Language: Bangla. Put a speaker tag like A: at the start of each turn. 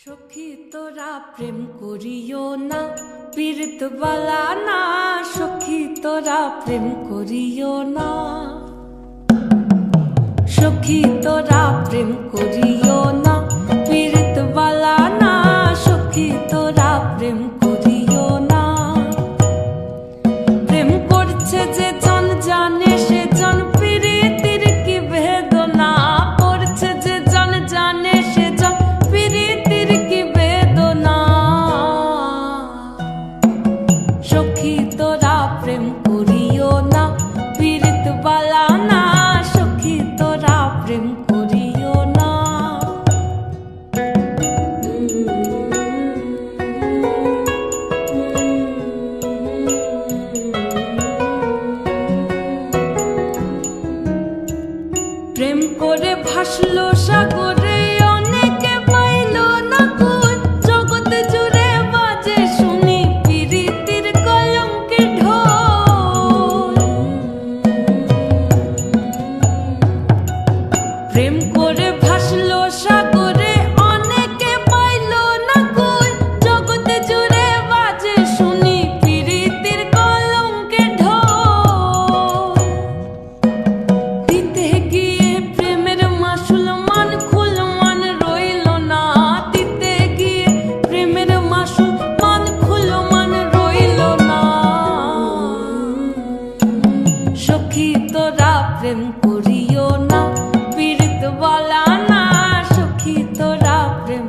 A: সখী তোরা প্রেম করিও না, পীড়িত বালা না। সখী তোরা প্রেম করিও না, সখী তোরা প্রেম করিও না, পীড়িত বালা না। সখী তোরা প্রেম করিও না। প্রেম করছে যে জন জানে সে জন পীড়িতির কি বেদনা। করছে যে জন জানে সে জন পীড়িতির কি বেদনা। সখী তোরা প্রেম করিও না, পীড়িত বালা না। সখী তোরা প্রেম করিও না। প্রেম করে ভাসলো সাগরে, অনেকে পাইল না কুল। জগৎ জুড়ে বাজে শুনি পীড়িতির কলঙ্কের ঢোল। প্রেম করে ভাসলো সাগরে, অনেকে পাইল না কুল। জগৎ জুড়ে বাজে শুনি পীড়িতির কলঙ্কের ঢোল। দিতে গিয়ে প্রেমের মাসুল মান খুল মান রইল না। দিতে গিয়ে প্রেমের মাসুল মান খুল মান রইল না। সখী তোরা প্রেম করিও না, পীড়িত বালা না। সখী তোরা প্রেম